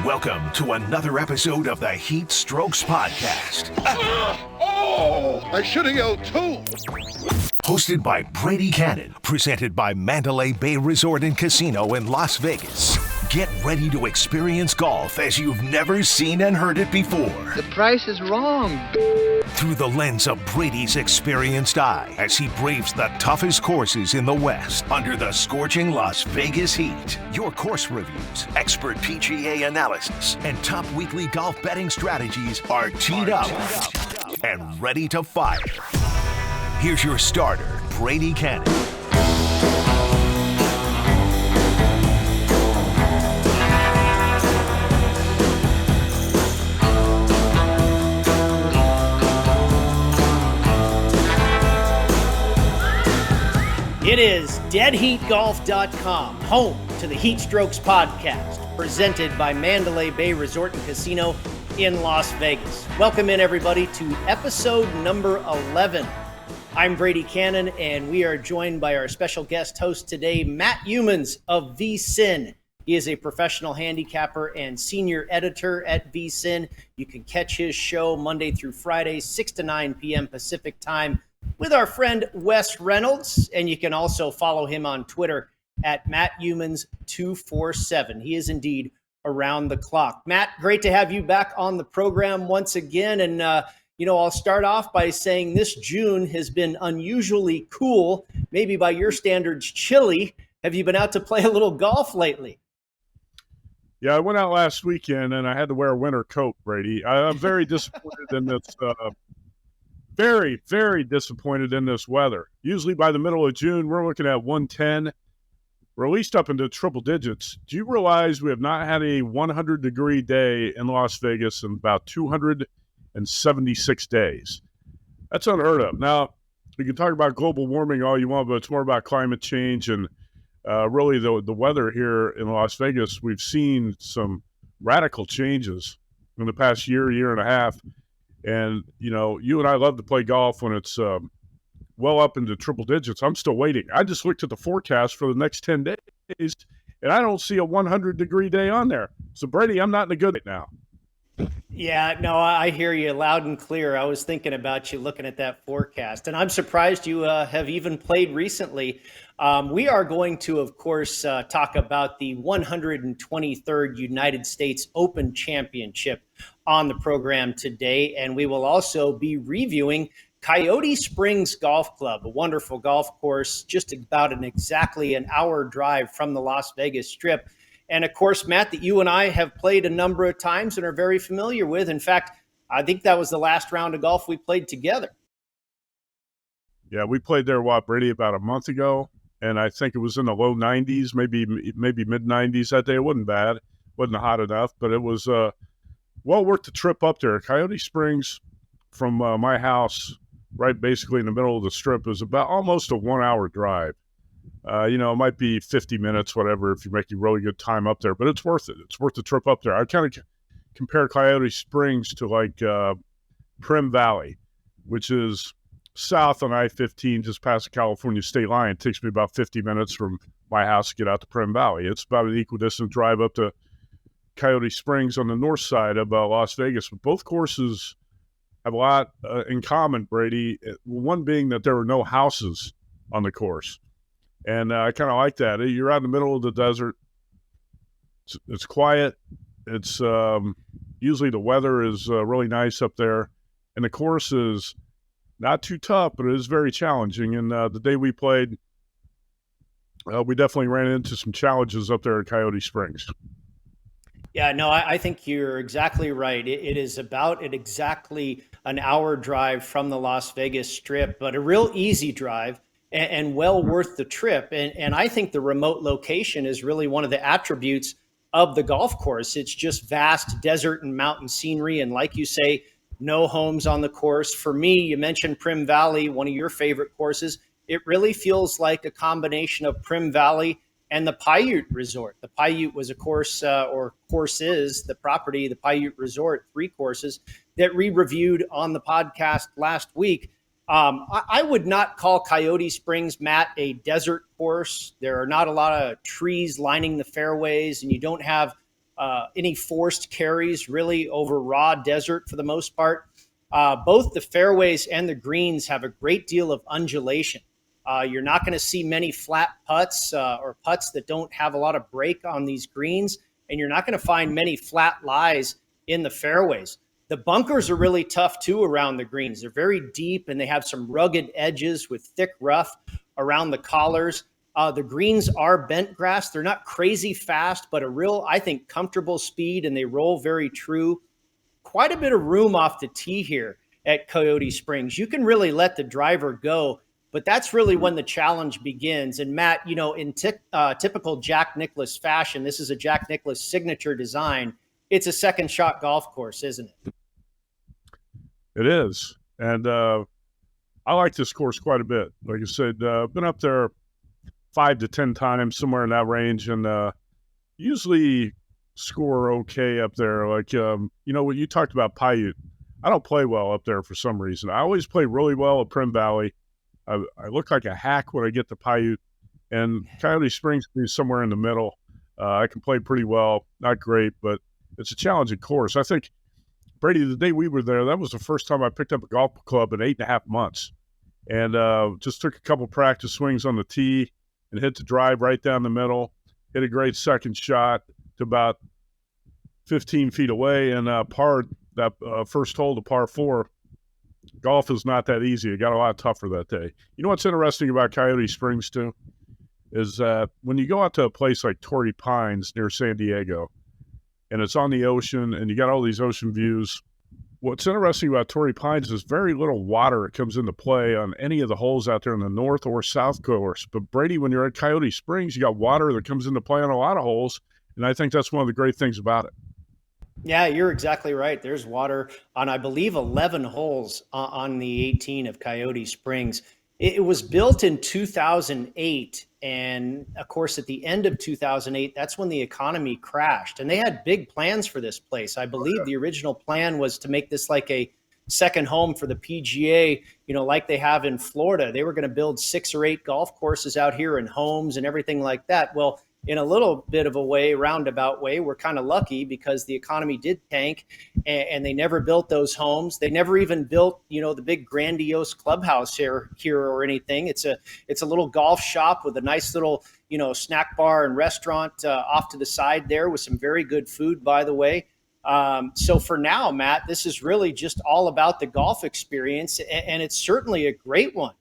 Welcome to another episode of the HeatStrokes podcast. I should have yelled too. Hosted by Brady Kannon, presented by Mandalay Bay Resort and Casino in Las Vegas. Get ready to experience golf as you've never seen and heard it before. The price is wrong. Through the lens of Brady's experienced eye as he braves the toughest courses in the West under the scorching Las Vegas heat. Your course reviews, expert PGA analysis, and top weekly golf betting strategies are teed up and ready to fire. Here's your starter, Brady Kannon. It is deadheatgolf.com, home to the HeatStrokes podcast, presented by Mandalay Bay Resort and Casino in Las Vegas. Welcome in, everybody, to episode number 11. I'm Brady Kannon, and we are joined by our special guest host today, Matt Youmans of VSiN. He is a professional handicapper and senior editor at VSiN. You can catch his show Monday through Friday, 6 to 9 p.m. Pacific time, with our friend Wes Reynolds, and you can also follow him on Twitter at MattYoumans247. He is indeed around the clock. Matt, great to have you back on the program once again. And, I'll start off by saying this June has been unusually cool, maybe by your standards, chilly. Have you been out to play a little golf lately? Yeah, I went out last weekend, and I had to wear a winter coat, Brady. I'm very disappointed in this very, very disappointed in this weather. Usually by the middle of June, we're looking at 110. We're at least up into triple digits. Do you realize we have not had a 100-degree day in Las Vegas in about 276 days? That's unheard of. Now, we can talk about global warming all you want, but it's more about climate change and really the weather here in Las Vegas. We've seen some radical changes in the past year and a half. And, you and I love to play golf when it's well up into triple digits. I'm still waiting. I just looked at the forecast for the next 10 days, and I don't see a 100-degree day on there. So, Brady, I'm not in the good right now. Yeah, no, I hear you loud and clear. I was thinking about you looking at that forecast, and I'm surprised you have even played recently. We are going to, of course, talk about the 123rd United States Open Championship on the program today, and we will also be reviewing Coyote Springs Golf Club, a wonderful golf course, just about exactly an hour drive from the Las Vegas Strip. And of course, Matt, that you and I have played a number of times and are very familiar with. In fact, I think that was the last round of golf we played together. Yeah, we played there, Brady, about a month ago. And I think it was in the low 90s, maybe mid 90s that day. It wasn't bad. It wasn't hot enough, but it was well worth the trip up there. Coyote Springs from my house, right basically in the middle of the Strip, is about almost a 1-hour drive. It might be 50 minutes, whatever, if you make a really good time up there, but it's worth it. It's worth the trip up there. I kind of compare Coyote Springs to like Prim Valley, which is south on I-15, just past the California state line. It takes me about 50 minutes from my house to get out to Prim Valley. It's about an equidistant drive up to Coyote Springs on the north side of Las Vegas. But both courses have a lot in common, Brady. One being that there are no houses on the course. And I kind of like that. You're out in the middle of the desert. It's quiet. It's usually the weather is really nice up there. And the course is not too tough, but it is very challenging. And the day we played, we definitely ran into some challenges up there at Coyote Springs. Yeah, no, I think you're exactly right. It is about exactly an hour drive from the Las Vegas Strip, but a real easy drive. And well worth the trip. And I think the remote location is really one of the attributes of the golf course. It's just vast desert and mountain scenery. And like you say, no homes on the course. For me, you mentioned Prim Valley, one of your favorite courses. It really feels like a combination of Prim Valley and the Paiute Resort. The Paiute was a course, is the property, the Paiute Resort, 3 courses that we reviewed on the podcast last week. I would not call Coyote Springs, Matt, a desert course. There are not a lot of trees lining the fairways, and you don't have any forced carries really over raw desert for the most part. Both the fairways and the greens have a great deal of undulation. You're not going to see many flat putts or putts that don't have a lot of break on these greens, and you're not going to find many flat lies in the fairways. The bunkers are really tough too around the greens. They're very deep and they have some rugged edges with thick rough around the collars. The greens are bent grass. They're not crazy fast, but a real, I think, comfortable speed, and they roll very true. Quite a bit of room off the tee here at Coyote Springs. You can really let the driver go, but that's really when the challenge begins. And Matt, you know, in typical Jack Nicklaus fashion, this is a Jack Nicklaus signature design. It's a second shot golf course, isn't it? It is. And I like this course quite a bit. Like I said, been up there 5 to 10 times, somewhere in that range, and usually score okay up there. Like, you know, when you talked about Paiute, I don't play well up there for some reason. I always play really well at Prim Valley. I look like a hack when I get to Paiute, and Coyote Springs is somewhere in the middle. I can play pretty well, not great, but it's a challenging course. I think, Brady, the day we were there, that was the first time I picked up a golf club in 8.5 months, and just took a couple practice swings on the tee and hit the drive right down the middle, hit a great second shot to about 15 feet away, and parred that first hole to par 4. Golf is not that easy. It got a lot tougher that day. You know what's interesting about Coyote Springs, too, is that when you go out to a place like Torrey Pines near San Diego, and it's on the ocean, and you got all these ocean views, what's interesting about Torrey Pines is very little water that comes into play on any of the holes out there in the north or south course. But, Brady, when you're at Coyote Springs, you got water that comes into play on a lot of holes, and I think that's one of the great things about it. Yeah, you're exactly right. There's water on, I believe, 11 holes on the 18 of Coyote Springs. It was built in 2008. And of course, at the end of 2008, that's when the economy crashed. And they had big plans for this place. I believe the original plan was to make this like a second home for the PGA, you know, like they have in Florida. They were going to build 6 or 8 golf courses out here and homes and everything like that. Well, in a little bit of a way, roundabout way, we're kind of lucky because the economy did tank and they never built those homes. They never even built, you know, the big grandiose clubhouse here or anything. It's a little golf shop with a nice little, you know, snack bar and restaurant off to the side there with some very good food, by the way. So for now, Matt, this is really just all about the golf experience, and it's certainly a great one.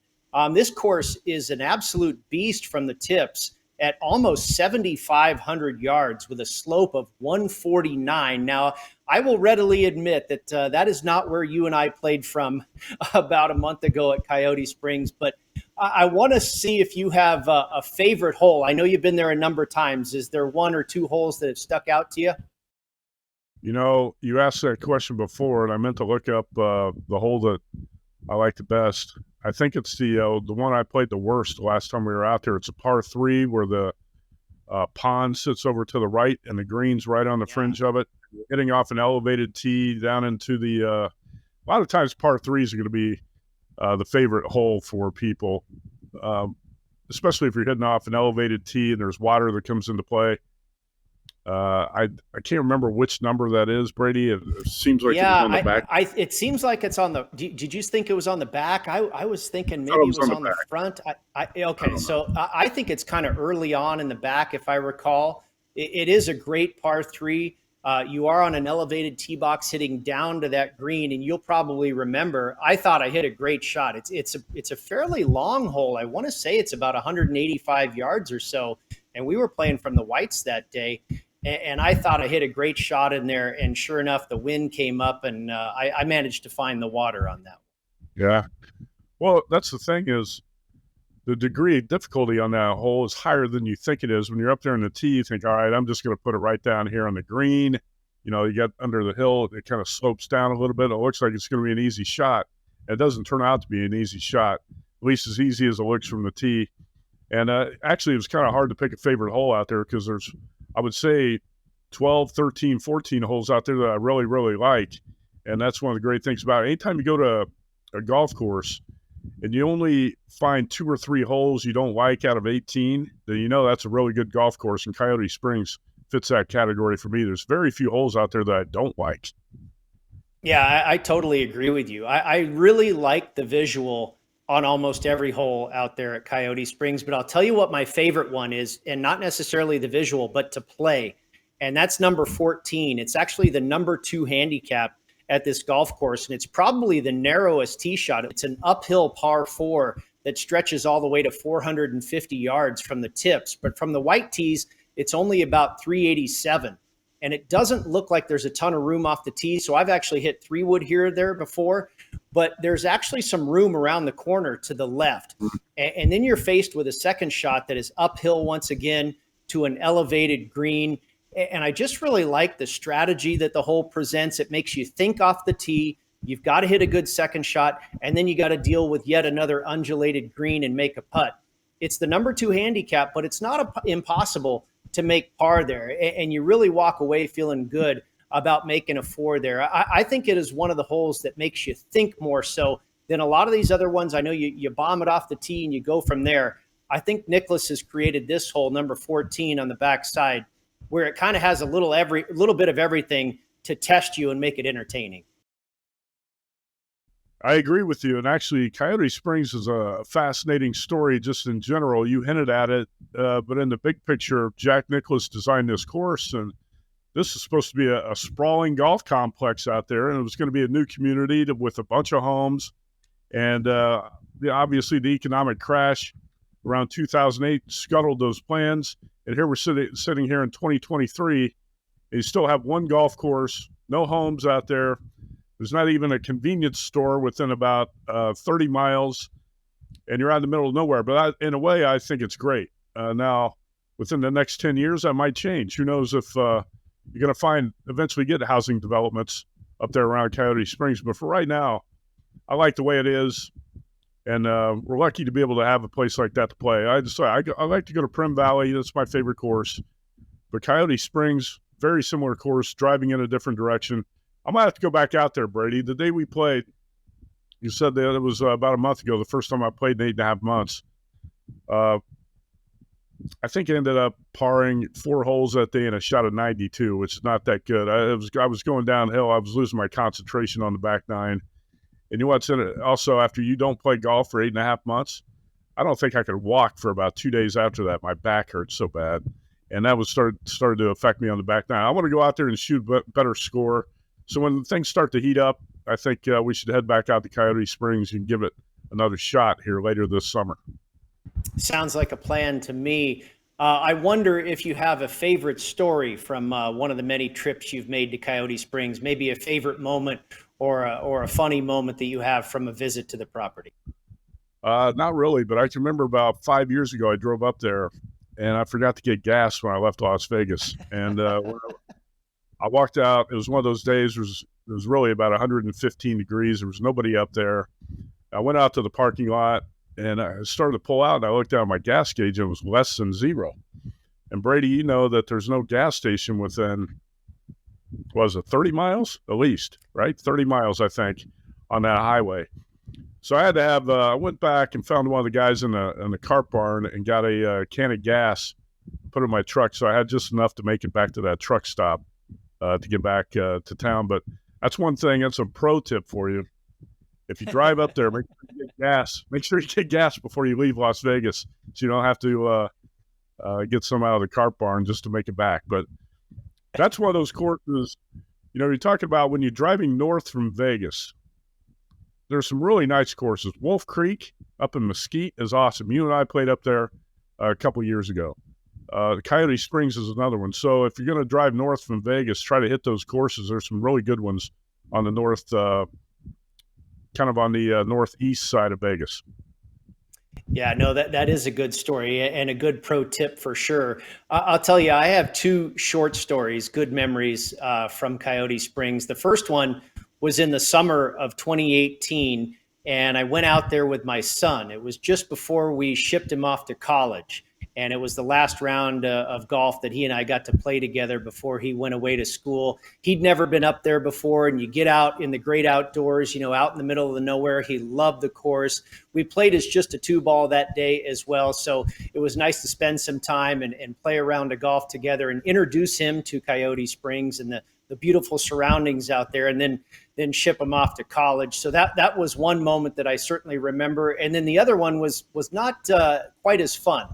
This course is an absolute beast from the tips at almost 7,500 yards with a slope of 149. Now, I will readily admit that that is not where you and I played from about a month ago at Coyote Springs, but I want to see if you have a favorite hole. I know you've been there a number of times. Is there 1 or 2 holes that have stuck out to you? You know, you asked that question before, and I meant to look up the hole that I like the best. I think it's the one I played the worst the last time we were out there. It's a par 3 where the pond sits over to the right and the green's right on the fringe of it. Hitting off an elevated tee down into the a lot of times par 3s are going to be the favorite hole for people, especially if you're hitting off an elevated tee and there's water that comes into play. I can't remember which number that is, Brady. It seems like it was on the back. It seems like it's on the. Did you think it was on the back? I was thinking maybe it was on the front. Okay, so I think it's kind of early on in the back, if I recall. It is a great par 3. You are on an elevated tee box hitting down to that green, and you'll probably remember. I thought I hit a great shot. It's a fairly long hole. I want to say it's about 185 yards or so, and we were playing from the whites that day. And I thought I hit a great shot in there, and sure enough, the wind came up, and I managed to find the water on that one. Yeah. Well, that's the thing is the degree of difficulty on that hole is higher than you think it is. When you're up there in the tee, you think, all right, I'm just going to put it right down here on the green. You know, you get under the hill, it kind of slopes down a little bit. It looks like it's going to be an easy shot. It doesn't turn out to be an easy shot, at least as easy as it looks from the tee. And actually, it was kind of hard to pick a favorite hole out there because there's, I would say, 12, 13, 14 holes out there that I really, really like. And that's one of the great things about it. Anytime you go to a golf course and you only find 2 or 3 holes you don't like out of 18, then you know that's a really good golf course. And Coyote Springs fits that category for me. There's very few holes out there that I don't like. Yeah, I totally agree with you. I really like the visual on almost every hole out there at Coyote Springs, but I'll tell you what my favorite one is, and not necessarily the visual, but to play. And that's number 14. It's actually the number 2 handicap at this golf course, and it's probably the narrowest tee shot. It's an uphill par 4 that stretches all the way to 450 yards from the tips, but from the white tees, it's only about 387. And it doesn't look like there's a ton of room off the tee. So I've actually hit 3-wood here or there before, but there's actually some room around the corner to the left. And then you're faced with a second shot that is uphill once again to an elevated green. And I just really like the strategy that the hole presents. It makes you think off the tee. You've got to hit a good second shot, and then you got to deal with yet another undulated green and make a putt. It's the number 2 handicap, but it's not impossible to make par there. And you really walk away feeling good about making a 4 there. I think it is one of the holes that makes you think more so than a lot of these other ones. I know you bomb it off the tee and you go from there. I think Nicklaus has created this hole, number 14 on the backside, where it kind of has a little bit of everything to test you and make it entertaining. I agree with you. And actually, Coyote Springs is a fascinating story just in general. You hinted at it, but in the big picture, Jack Nicklaus designed this course, and this is supposed to be a sprawling golf complex out there, and it was going to be a new community with a bunch of homes. And obviously, the economic crash around 2008 scuttled those plans. And here we're sitting here in 2023, and you still have one golf course, no homes out there. There's not even a convenience store within about 30 miles, and you're out in the middle of nowhere. But in a way, I think it's great. Now, within the next 10 years, that might change. Who knows if you're going to eventually get housing developments up there around Coyote Springs. But for right now, I like the way it is, and we're lucky to be able to have a place like that to play. I like to go to Prim Valley. That's my favorite course. But Coyote Springs, very similar course, driving in a different direction. I might have to go back out there, Brady. The day we played, you said that it was about a month ago, the first time I played in 8.5 months. I think I ended up parring 4 holes that day and a shot of 92, which is not that good. I was going downhill. I was losing my concentration on the back 9. And you know what's in it? Also, after you don't play golf for 8.5 months, I don't think I could walk for about 2 days after that. My back hurt so bad. And that was started to affect me on the back 9. I want to go out there and shoot a better score. So when things start to heat up, I think we should head back out to Coyote Springs and give it another shot here later this summer. Sounds like a plan to me. I wonder if you have a favorite story from one of the many trips you've made to Coyote Springs, maybe a favorite moment or a funny moment that you have from a visit to the property. Not really, but I can remember about 5 years ago, I drove up there and I forgot to get gas when I left Las Vegas. And I walked out. It was one of those days. It was really about 115 degrees. There was nobody up there. I went out to the parking lot, and I started to pull out, and I looked down at my gas gauge, and it was less than 0. And, Brady, you know that there's no gas station within, was it 30 miles? At least, right? 30 miles, I think, on that highway. So I had to have I went back and found one of the guys in the cart barn and got a can of gas, put it in my truck. So I had just enough to make it back to that truck stop. To get back to town. But that's one thing. That's a pro tip for you. If you drive up there, make sure you get gas. Make sure you get gas before you leave Las Vegas, so you don't have to get some out of the cart barn just to make it back. But that's one of those courses, you're talking about when you're driving north from Vegas, there's some really nice courses. Wolf Creek up in Mesquite is awesome. You and I played up there a couple years ago. Coyote Springs is another one. So if you're going to drive north from Vegas, try to hit those courses. There's some really good ones on the north, kind of on the northeast side of Vegas. Yeah, no, that is a good story and a good pro tip for sure. I'll tell you, I have 2 short stories, good memories from Coyote Springs. The first one was in the summer of 2018, and I went out there with my son. It was just before we shipped him off to college. And it was the last round of golf that he and I got to play together before he went away to school. He'd never been up there before, and you get out in the great outdoors, out in the middle of the nowhere. He loved the course. We played as just a 2-ball that day as well, so it was nice to spend some time and play a round of golf together and introduce him to Coyote Springs and the beautiful surroundings out there, and then ship him off to college. So that was one moment that I certainly remember. And then the other one was not quite as fun.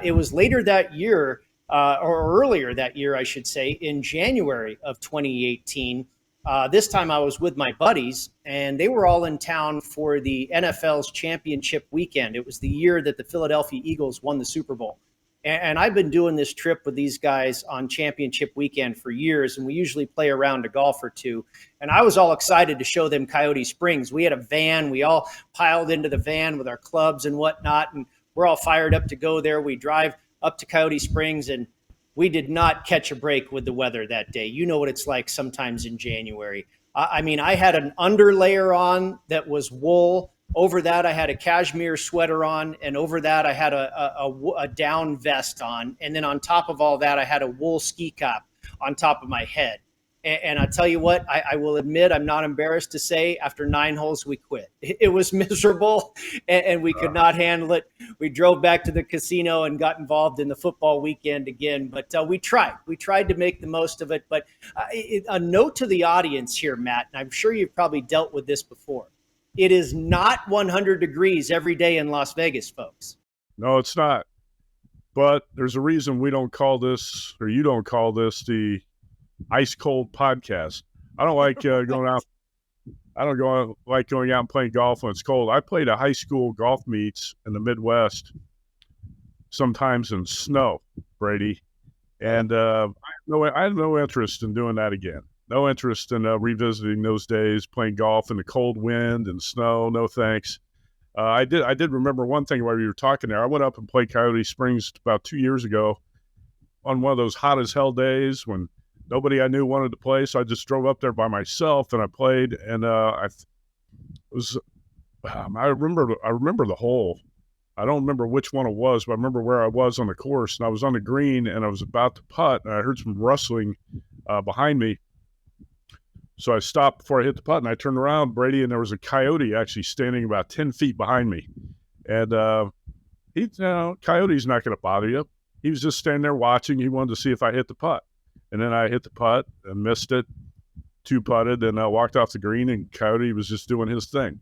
It was later that year, or earlier that year, I should say, in January of 2018. This time I was with my buddies, and they were all in town for the NFL's championship weekend. It was the year that the Philadelphia Eagles won the Super Bowl. And I've been doing this trip with these guys on championship weekend for years, and we usually play a round of golf or two. And I was all excited to show them Coyote Springs. We had a van. We all piled into the van with our clubs and whatnot, and we're all fired up to go there. We drive up to Coyote Springs, and we did not catch a break with the weather that day. You know what it's like sometimes in January. I mean, I had an underlayer on that was wool. Over that, I had a cashmere sweater on, and over that, I had a down vest on. And then on top of all that, I had a wool ski cap on top of my head. And I tell you what, I will admit, I'm not embarrassed to say, after 9 holes, we quit. It was miserable, and we could not handle it. We drove back to the casino and got involved in the football weekend again. But we tried. We tried to make the most of it. But a note to the audience here, Matt, and I'm sure you've probably dealt with this before. It is not 100 degrees every day in Las Vegas, folks. No, it's not. But there's a reason we don't call this, or you don't call this, the ice cold podcast. I don't like going out. I don't like going out and playing golf when it's cold. I played a high school golf meets in the Midwest, sometimes in snow, Brady, and I have no interest in doing that again. No interest in revisiting those days, playing golf in the cold wind and snow. No thanks. I did remember one thing while you were talking there. I went up and played Coyote Springs about 2 years ago on one of those hot as hell days when nobody I knew wanted to play. So I just drove up there by myself and I played. And I remember the hole. I don't remember which one it was, but I remember where I was on the course. And I was on the green and I was about to putt, and I heard some rustling behind me. So I stopped before I hit the putt, and I turned around, Brady, and there was a coyote actually standing about 10 feet behind me. And coyote's not going to bother you. He was just standing there watching. He wanted to see if I hit the putt. And then I hit the putt and missed it, 2-putted, and I walked off the green, and coyote was just doing his thing.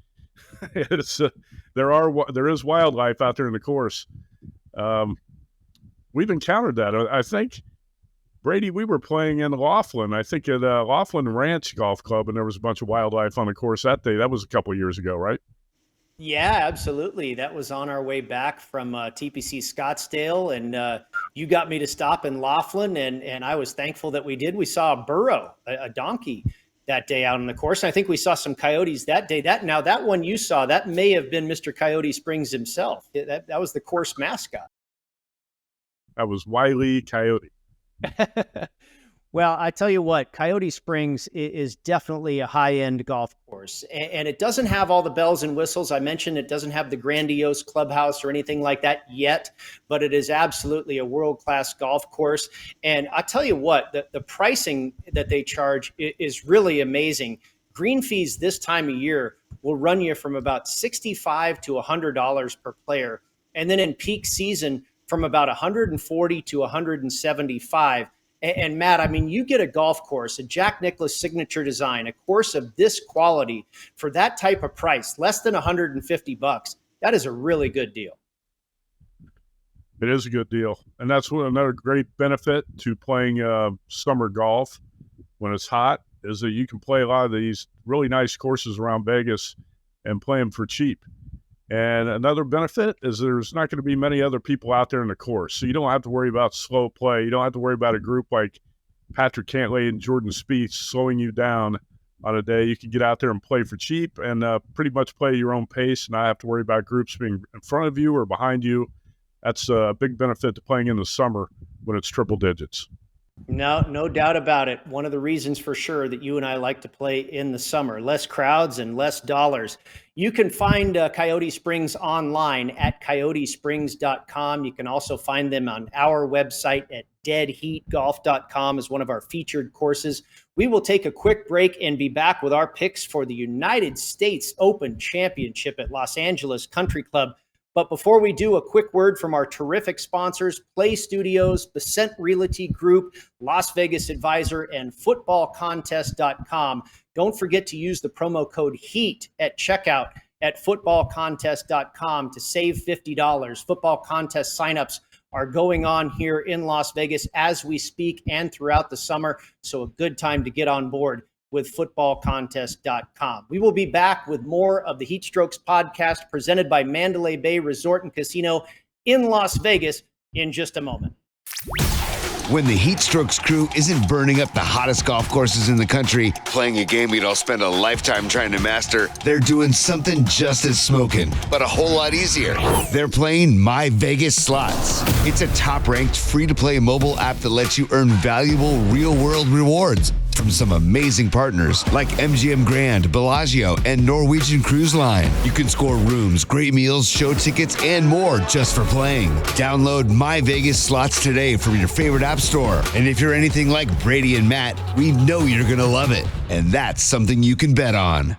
There is wildlife out there in the course. We've encountered that. I think, Brady, we were playing in Laughlin, I think at Laughlin Ranch Golf Club, and there was a bunch of wildlife on the course that day. That was a couple of years ago, right? Yeah, absolutely. That was on our way back from TPC Scottsdale, and you got me to stop in Laughlin, and I was thankful that we did. We saw a burro, a donkey, that day out on the course. And I think we saw some coyotes that day. That one you saw, that may have been Mr. Coyote Springs himself. That was the course mascot. That was Wile E. Coyote. Well, I tell you what, Coyote Springs is definitely a high-end golf course, and it doesn't have all the bells and whistles. I mentioned it doesn't have the grandiose clubhouse or anything like that yet, but it is absolutely a world-class golf course. And I tell you what, the pricing that they charge is really amazing. Green fees this time of year will run you from about $65 to $100 per player, and then in peak season from about $140 to $175. And Matt, I mean, you get a golf course, a Jack Nicklaus signature design, a course of this quality for that type of price, less than $150. That is a really good deal. It is a good deal. And that's another great benefit to playing summer golf when it's hot, is that you can play a lot of these really nice courses around Vegas and play them for cheap. And another benefit is there's not going to be many other people out there in the course. So you don't have to worry about slow play. You don't have to worry about a group like Patrick Cantlay and Jordan Spieth slowing you down on a day. You can get out there and play for cheap and pretty much play at your own pace and not have to worry about groups being in front of you or behind you. That's a big benefit to playing in the summer when it's triple digits. No doubt about it. One of the reasons for sure that you and I like to play in the summer, less crowds and less dollars. You can find Coyote Springs online at coyotesprings.com. You can also find them on our website at deadheatgolf.com as one of our featured courses. We will take a quick break and be back with our picks for the United States Open Championship at Los Angeles Country Club. But before we do, a quick word from our terrific sponsors, Play Studios, VSiN Realty Group, Las Vegas Advisor, and footballcontest.com. Don't forget to use the promo code HEAT at checkout at footballcontest.com to save $50. Football contest signups are going on here in Las Vegas as we speak and throughout the summer. So a good time to get on board with footballcontest.com. We will be back with more of the HeatStrokes podcast presented by Mandalay Bay Resort and Casino in Las Vegas in just a moment. When the HeatStrokes crew isn't burning up the hottest golf courses in the country, playing a game we'd all spend a lifetime trying to master, they're doing something just as smoking, but a whole lot easier. They're playing My Vegas Slots. It's a top-ranked, free-to-play mobile app that lets you earn valuable real-world rewards from some amazing partners like MGM Grand, Bellagio, and Norwegian Cruise Line. You can score rooms, great meals, show tickets, and more just for playing. Download My Vegas Slots today from your favorite app store. And if you're anything like Brady and Matt, we know you're going to love it. And that's something you can bet on.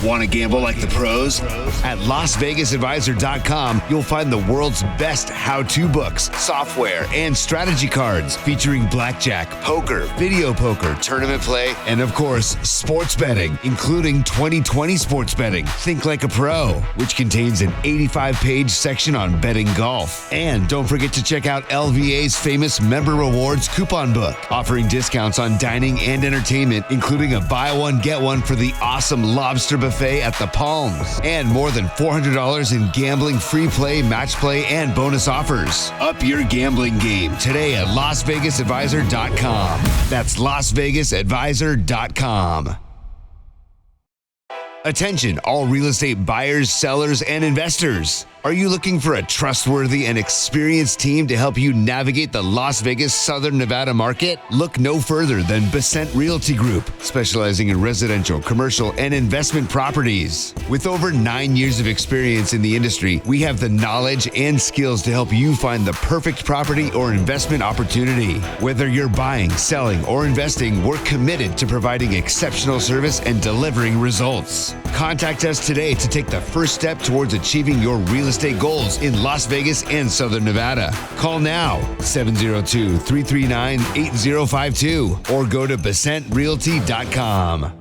Want to gamble like the pros? At LasVegasAdvisor.com, you'll find the world's best how-to books, software, and strategy cards featuring blackjack, poker, video poker, tournament play, and of course, sports betting, including 2020 sports betting. Think like a pro, which contains an 85-page section on betting golf. And don't forget to check out LVA's famous Member Rewards coupon book, offering discounts on dining and entertainment, including a buy one, get one for the awesome lobster buffet at the Palms, and more than $400 in gambling, free play, match play, and bonus offers. Up your gambling game today at LasVegasAdvisor.com. That's LasVegasAdvisor.com. Attention, all real estate buyers, sellers, and investors. Are you looking for a trustworthy and experienced team to help you navigate the Las Vegas, Southern Nevada market? Look no further than VSiN Realty Group, specializing in residential, commercial, and investment properties. With over 9 years of experience in the industry, we have the knowledge and skills to help you find the perfect property or investment opportunity. Whether you're buying, selling, or investing, we're committed to providing exceptional service and delivering results. Contact us today to take the first step towards achieving your real estate goals in Las Vegas and Southern Nevada. Call now, 702-339-8052, or go to BesantRealty.com.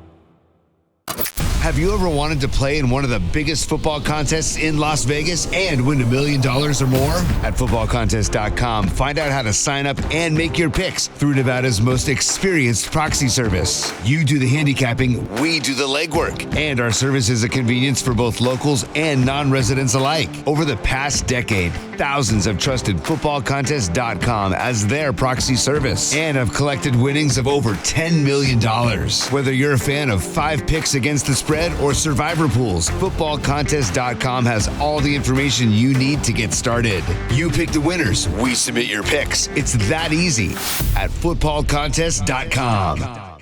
Have you ever wanted to play in one of the biggest football contests in Las Vegas and win $1 million or more? At footballcontest.com, find out how to sign up and make your picks through Nevada's most experienced proxy service. You do the handicapping, we do the legwork, and our service is a convenience for both locals and non-residents alike. Over the past decade, thousands have trusted footballcontest.com as their proxy service and have collected winnings of over $10 million. Whether you're a fan of 5 picks against the spread or survivor pools, footballcontest.com has all the information you need to get started. You pick the winners, we submit your picks. It's that easy at footballcontest.com.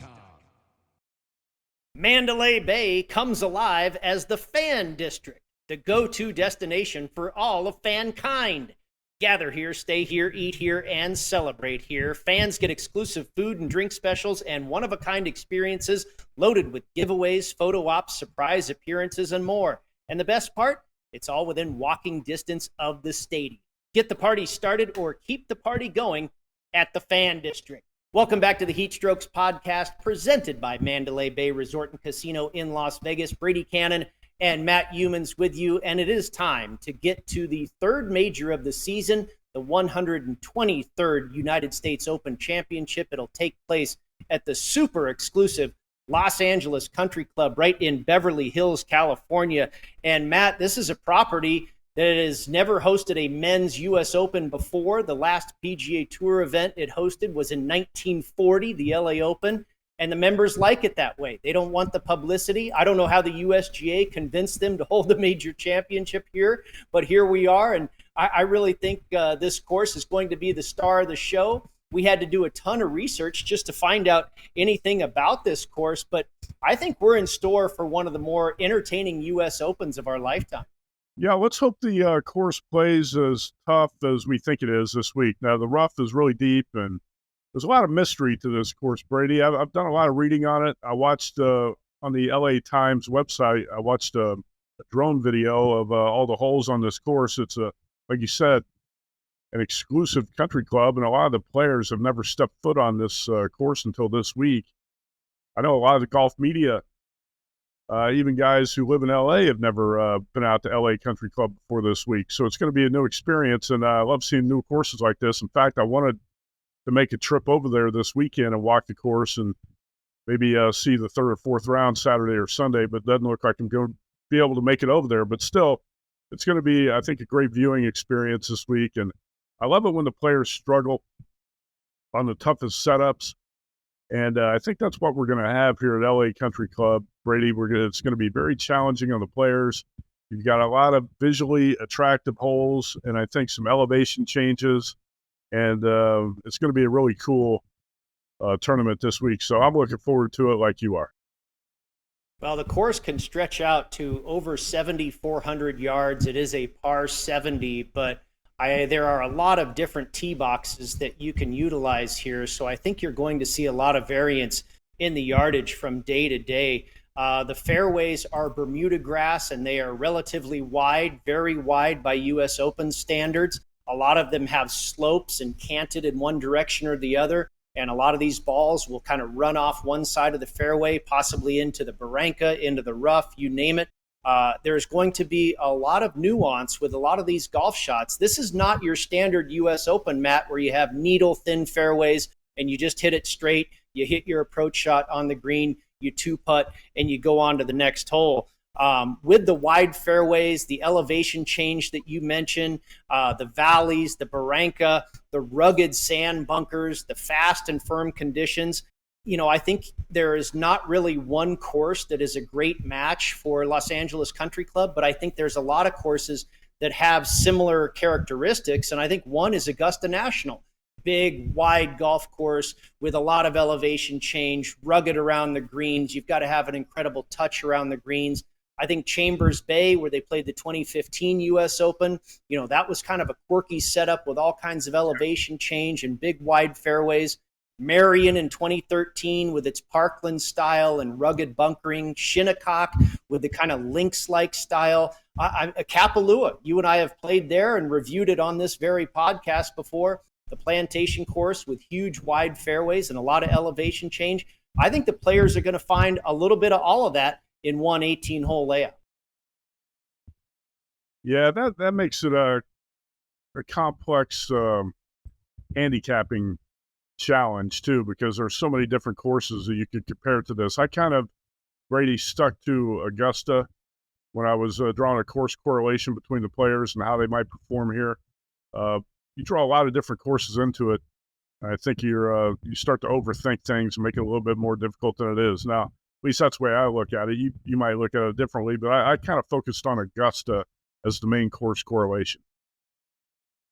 Mandalay Bay comes alive as the Fan District, the go-to destination for all of fankind. Gather here, stay here, eat here, and celebrate here. Fans get exclusive food and drink specials and one-of-a-kind experiences loaded with giveaways, photo ops, surprise appearances, and more. And the best part? It's all within walking distance of the stadium. Get the party started or keep the party going at the Fan District. Welcome back to the HeatStrokes podcast presented by Mandalay Bay Resort and Casino in Las Vegas. Brady Kannon and Matt Youmans with you, and it is time to get to the third major of the season, the 123rd United States Open Championship. It'll take place at the super exclusive Los Angeles Country Club right in Beverly Hills, California. And Matt, this is a property that has never hosted a men's U.S. Open before. The last PGA Tour event it hosted was in 1940, the LA Open. And the members like it that way. They don't want the publicity. I don't know how the USGA convinced them to hold a major championship here, but here we are. And I really think this course is going to be the star of the show. we had to do a ton of research just to find out anything about this course. But I think we're in store for one of the more entertaining U.S. Opens of our lifetime. Yeah, let's hope the course plays as tough as we think it is this week. Now, the rough is really deep, and there's a lot of mystery to this course, Brady. I've done a lot of reading on it. I watched on the LA Times website, I watched a drone video of all the holes on this course. It's, like you said, an exclusive country club, and a lot of the players have never stepped foot on this course until this week. I know a lot of the golf media, even guys who live in LA, have never been out to LA Country Club before this week. So it's going to be a new experience, and I love seeing new courses like this. In fact, I wanted to make a trip over there this weekend and walk the course and maybe see the third or fourth round Saturday or Sunday, but it doesn't look like I'm going to be able to make it over there. But still, it's going to be, I think, a great viewing experience this week. And I love it when the players struggle on the toughest setups. And I think that's what we're going to have here at LA Country Club, Brady. It's going to be very challenging on the players. You've got a lot of visually attractive holes, and I think some elevation changes. And it's going to be a really cool tournament this week. So I'm looking forward to it like you are. Well, the course can stretch out to over 7,400 yards. It is a par 70, but there are a lot of different tee boxes that you can utilize here. So I think you're going to see a lot of variance in the yardage from day to day. The fairways are Bermuda grass, and they are relatively wide, very wide by U.S. Open standards. A lot of them have slopes and canted in one direction or the other. And a lot of these balls will kind of run off one side of the fairway, possibly into the barranca, into the rough, you name it. There's going to be a lot of nuance with a lot of these golf shots. This is not your standard U.S. Open, Matt, where you have needle-thin fairways and you just hit it straight. You hit your approach shot on the green, you two-putt, and you go on to the next hole. With the wide fairways, the elevation change that you mentioned, the valleys, the barranca, the rugged sand bunkers, the fast and firm conditions, I think there is not really one course that is a great match for Los Angeles Country Club, but I think there's a lot of courses that have similar characteristics, and I think one is Augusta National. Big, wide golf course with a lot of elevation change, rugged around the greens. You've got to have an incredible touch around the greens. I think Chambers Bay, where they played the 2015 U.S. Open, that was kind of a quirky setup with all kinds of elevation change and big, wide fairways. Marion in 2013 with its Parkland style and rugged bunkering. Shinnecock with the kind of links-like style. Kapalua, you and I have played there and reviewed it on this very podcast before. The Plantation course with huge, wide fairways and a lot of elevation change. I think the players are going to find a little bit of all of that in one 18-hole layout. Yeah, that makes it a complex handicapping challenge too, because there's so many different courses that you could compare to this. I kind of, Brady, stuck to Augusta when I was drawing a course correlation between the players and how they might perform here. You draw a lot of different courses into it. I think you start to overthink things and make it a little bit more difficult than it is. Now, at least that's the way I look at it. You might look at it differently, but I kind of focused on Augusta as the main course correlation.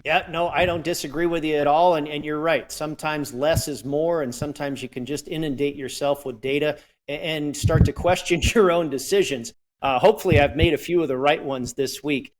Yeah, no, I don't disagree with you at all. And you're right. Sometimes less is more, and sometimes you can just inundate yourself with data and start to question your own decisions. Hopefully, I've made a few of the right ones this week.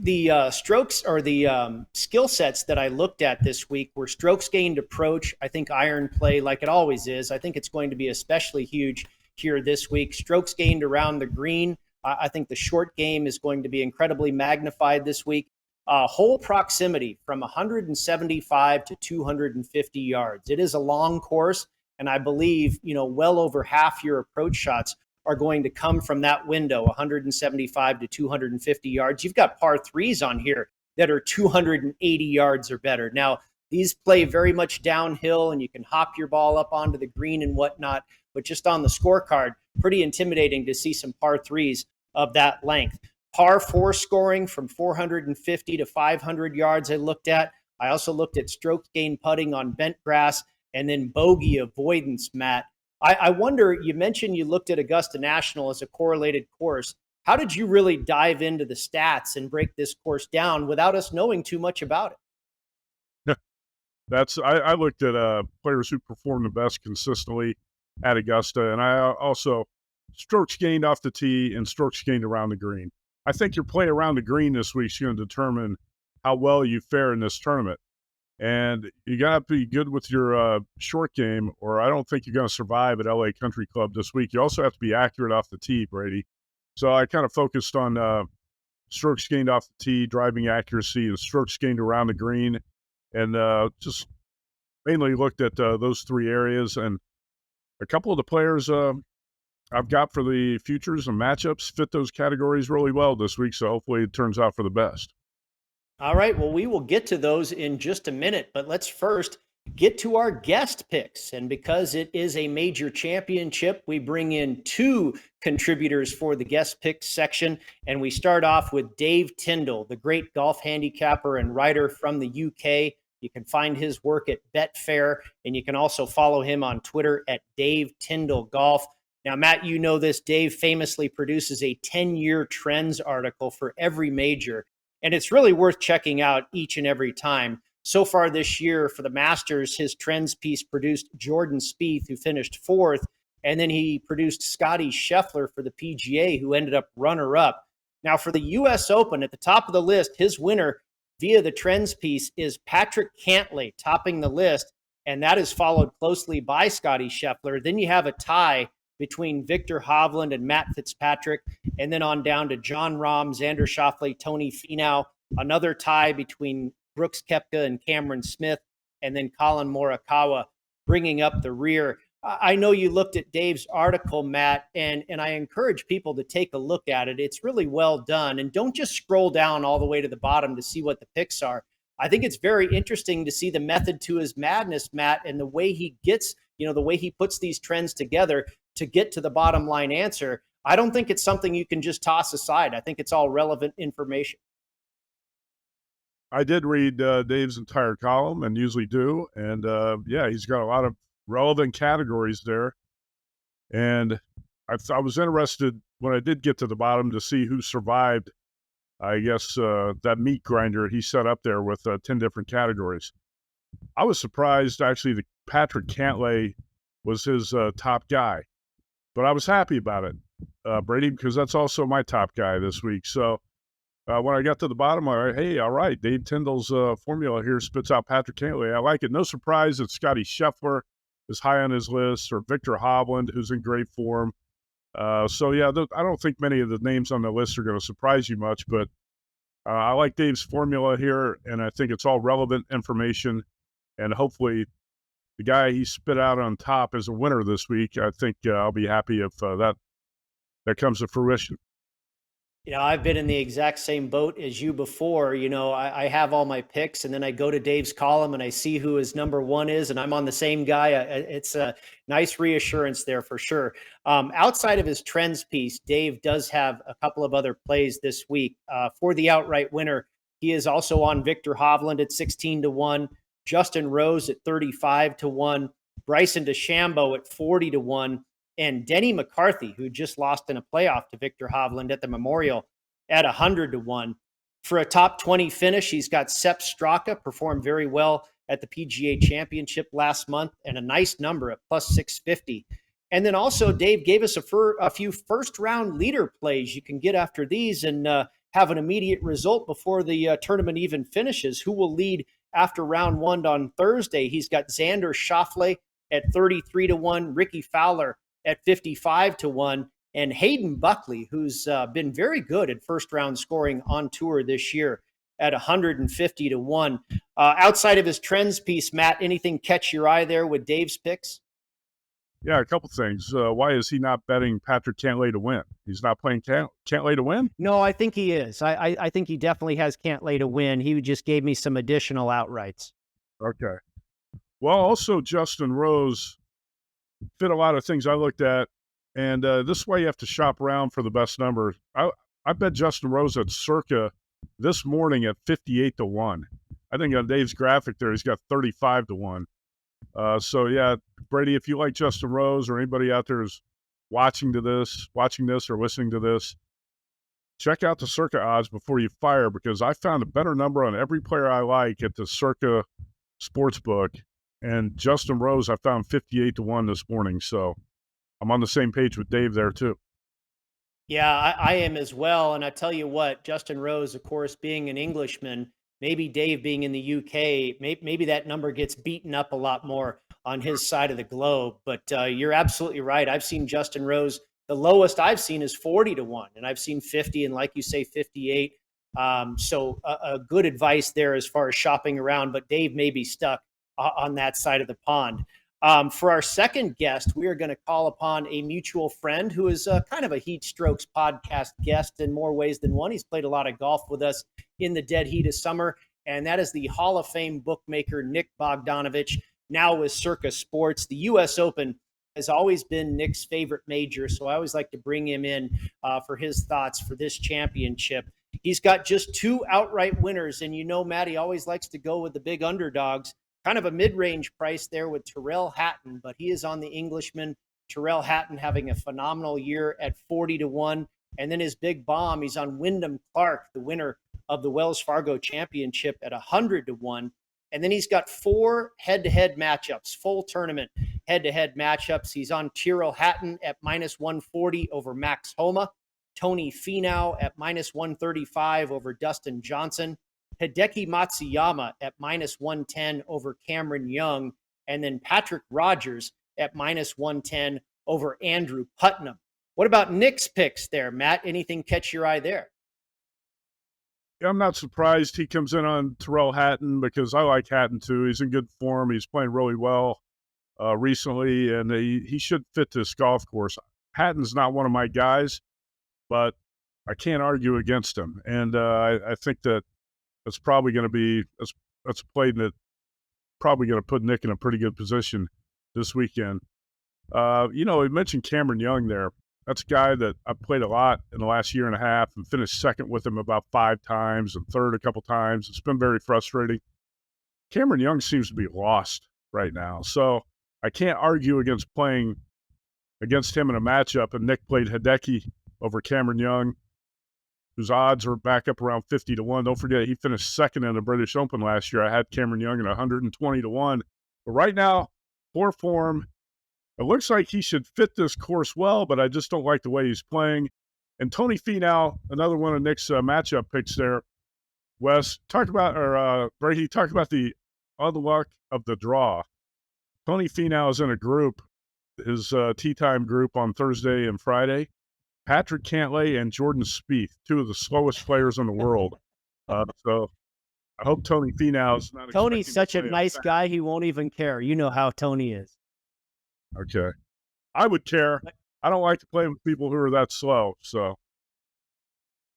The strokes or the skill sets that I looked at this week were strokes gained approach. I think iron play, like it always is. I think it's going to be especially huge here this week. Strokes gained around the green. I think the short game is going to be incredibly magnified this week. Hole proximity from 175 to 250 yards. It is a long course, and I believe, well over half your approach shots are going to come from that window, 175 to 250 yards. You've got par threes on here that are 280 yards or better. Now, these play very much downhill, and you can hop your ball up onto the green and whatnot, but just on the scorecard, pretty intimidating to see some par threes of that length. Par four scoring from 450 to 500 yards I looked at. I also looked at stroke gain putting on bent grass and then bogey avoidance, Matt. I wonder, you mentioned you looked at Augusta National as a correlated course. How did you really dive into the stats and break this course down without us knowing too much about it? I looked at players who perform the best consistently at Augusta, and I also strokes gained off the tee and strokes gained around the green. I think your play around the green this week is going to determine how well you fare in this tournament. And you got to be good with your short game, or I don't think you're going to survive at LA Country Club this week. You also have to be accurate off the tee, Brady. So I kind of focused on strokes gained off the tee, driving accuracy, and strokes gained around the green, and just mainly looked at those three areas. And a couple of the players I've got for the futures and matchups fit those categories really well this week, so hopefully it turns out for the best. All right, well, we will get to those in just a minute, but let's first get to our guest picks. And because it is a major championship, we bring in two contributors for the guest picks section. And we start off with Dave Tyndall, the great golf handicapper and writer from the UK. You can find his work at Betfair, and you can also follow him on Twitter at Dave Tyndall Golf. Now, Matt, you know this. Dave famously produces a 10-year trends article for every major, and it's really worth checking out each and every time. So far this year for the Masters, his trends piece produced Jordan Spieth, who finished fourth, and then he produced Scotty Scheffler for the PGA, who ended up runner-up. Now, for the U.S. Open, at the top of the list, his winner via the trends piece is Patrick Cantlay, topping the list, and that is followed closely by Scotty Scheffler. Then you have a tie between Victor Hovland and Matt Fitzpatrick, and then on down to John Rahm, Xander Schauffele, Tony Finau, another tie between Brooks Koepka and Cameron Smith, and then Colin Morikawa bringing up the rear. I know you looked at Dave's article, Matt, and I encourage people to take a look at it. It's really well done, and don't just scroll down all the way to the bottom to see what the picks are. I think it's very interesting to see the method to his madness, Matt, and the way he gets, the way he puts these trends together to get to the bottom line answer. I don't think it's something you can just toss aside. I think it's all relevant information. I did read Dave's entire column, and usually do. And he's got a lot of relevant categories there. And I was interested when I did get to the bottom to see who survived, I guess, that meat grinder he set up there with 10 different categories. I was surprised, actually, that Patrick Cantlay was his top guy. But I was happy about it, Brady, because that's also my top guy this week. So when I got to the bottom, I went, hey, all right, Dave Tyndall's formula here spits out Patrick Cantlay. I like it. No surprise that Scotty Scheffler is high on his list, or Victor Hovland, who's in great form. I don't think many of the names on the list are going to surprise you much, but I like Dave's formula here, and I think it's all relevant information, and hopefully the guy he spit out on top is a winner this week. I think I'll be happy if that comes to fruition. I've been in the exact same boat as you before. I have all my picks, and then I go to Dave's column and I see who his number one is, and I'm on the same guy. It's a nice reassurance there for sure. Outside of his trends piece, Dave does have a couple of other plays this week. For the outright winner, he is also on Victor Hovland at 16-1, Justin Rose at 35-1, Bryson DeChambeau at 40-1, and Denny McCarthy, who just lost in a playoff to Victor Hovland at the Memorial, at 100-1. For a top 20 finish, he's got Sepp Straka, performed very well at the PGA Championship last month, and a nice number at plus 650. And then also, Dave gave us a few first-round leader plays you can get after these and have an immediate result before the tournament even finishes. Who will lead after round one on Thursday? He's got Xander Schauffele at 33-1, Ricky Fowler at 55-1, and Hayden Buckley, who's been very good at first-round scoring on tour this year, at 150-1. Outside of his trends piece, Matt, anything catch your eye there with Dave's picks? Yeah, a couple things. Why is he not betting Patrick Cantlay to win? He's not playing Cantlay to win? No, I think he is. I think he definitely has Cantlay to win. He just gave me some additional outrights. Okay. Well, also Justin Rose fit a lot of things I looked at, and this way you have to shop around for the best number. I bet Justin Rose at Circa this morning at 58-1. I think on Dave's graphic there he's got 35-1. Brady, if you like Justin Rose, or anybody out there is watching this or listening to this, check out the Circa odds before you fire, because I found a better number on every player I like at the Circa Sportsbook. And Justin Rose, I found 58-1 this morning. So I'm on the same page with Dave there too. Yeah, I am as well. And I tell you what, Justin Rose, of course, being an Englishman, maybe Dave being in the UK, maybe that number gets beaten up a lot more on his side of the globe. But you're absolutely right. I've seen Justin Rose. The lowest I've seen is 40-1, and I've seen 50, and like you say, 58. So a good advice there as far as shopping around. But Dave may be stuck on that side of the pond. For our second guest, we are going to call upon a mutual friend who is kind of a HeatStrokes podcast guest in more ways than one. He's played a lot of golf with us in the dead heat of summer, and that is the Hall of Fame bookmaker Nick Bogdanovich, now with Circa Sports. The U.S. Open has always been Nick's favorite major, so I always like to bring him in for his thoughts for this championship. He's got just 2 outright winners, and you know Matt, he always likes to go with the big underdogs. Kind of a mid-range price there with Tyrrell Hatton, but he is on the Englishman. Tyrrell Hatton having a phenomenal year at 40-1. And then his big bomb, he's on Wyndham Clark, the winner of the Wells Fargo Championship, at 100-1. And then he's got 4 head-to-head matchups, full tournament head-to-head matchups. He's on Tyrrell Hatton at -140 over Max Homa, Tony Finau at -135 over Dustin Johnson, Hideki Matsuyama at -110 over Cameron Young, and then Patrick Rogers at -110 over Andrew Putnam. What about Nick's picks there, Matt? Anything catch your eye there? Yeah, I'm not surprised he comes in on Tyrrell Hatton because I like Hatton too. He's in good form. He's playing really well recently, and he should fit this golf course. Hatton's not one of my guys, but I can't argue against him. And I think that it's probably going to be that's played that probably going to put Nick in a pretty good position this weekend. We mentioned Cameron Young there. That's a guy that I've played a lot in the last year and a half and finished second with him about 5 times and third a couple times. It's been very frustrating. Cameron Young seems to be lost right now, so I can't argue against playing against him in a matchup. And Nick played Hideki over Cameron Young, whose odds are back up around 50-1. Don't forget, he finished second in the British Open last year. I had Cameron Young at 120-1. But right now, poor form. It looks like he should fit this course well, but I just don't like the way he's playing. And Tony Finau, another one of Nick's matchup picks there. Wes, Brady talked about the unluck of the draw. Tony Finau is in a group, his tee time group on Thursday and Friday. Patrick Cantlay and Jordan Spieth, 2 of the slowest players in the world. So I hope Tony Finau's not. Tony's such a nice guy, he won't even care. You know how Tony is. Okay. I would care. I don't like to play with people who are that slow. So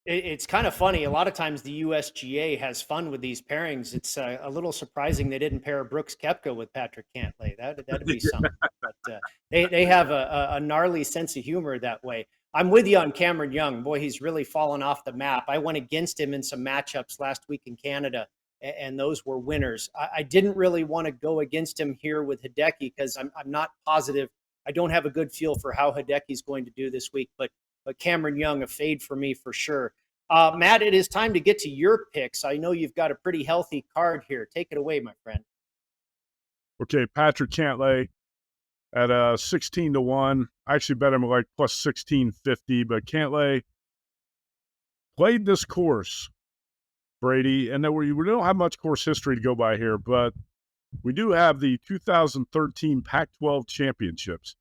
it's kind of funny. A lot of times the USGA has fun with these pairings. It's a little surprising they didn't pair Brooks Koepka with Patrick Cantlay. That'd be something. But they have a gnarly sense of humor that way. I'm with you on Cameron Young. Boy, he's really fallen off the map. I went against him in some matchups last week in Canada, and those were winners. I didn't really want to go against him here with Hideki because I'm not positive. I don't have a good feel for how Hideki's going to do this week, but Cameron Young, a fade for me for sure. Matt, it is time to get to your picks. I know you've got a pretty healthy card here. Take it away, my friend. Okay, Patrick Cantlay at 16-1. I actually bet him like plus 1650, but Cantlay played this course, Brady, and we don't have much course history to go by here, but we do have the 2013 Pac-12 championships,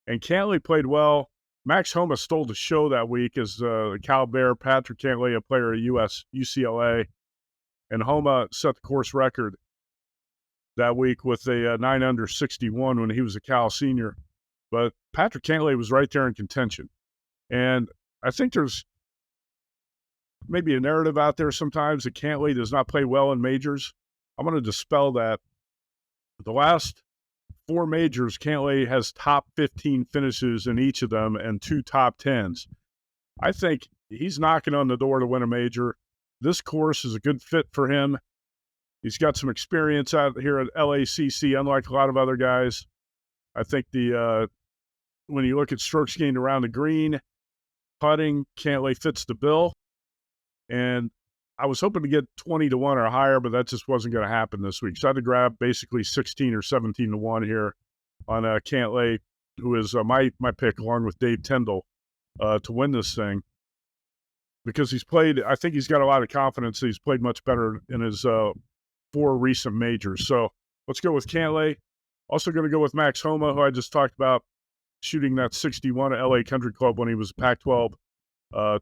and Cantlay played well. Max Homa stole the show that week as Cal Bear. Patrick Cantlay, a player at UCLA, and Homa set the course record that week with a 9-under 61 when he was a Cal senior. But Patrick Cantlay was right there in contention. And I think there's maybe a narrative out there sometimes that Cantlay does not play well in majors. I'm going to dispel that. The last 4 majors, Cantlay has top 15 finishes in each of them and 2 top 10s. I think he's knocking on the door to win a major. This course is a good fit for him. He's got some experience out here at LACC, unlike a lot of other guys. I think when you look at strokes gained around the green, putting, Cantlay fits the bill. And I was hoping to get 20 to 1 or higher, but that just wasn't going to happen this week. So I had to grab basically 16 or 17 to 1 here on Cantlay, who is my pick along with Dave Tyndall to win this thing. Because I think he's got a lot of confidence. He's played much better in his 4 recent majors. So let's go with Cantlay. Also going to go with Max Homa, who I just talked about, shooting that 61 at LA Country Club when he was Pac-12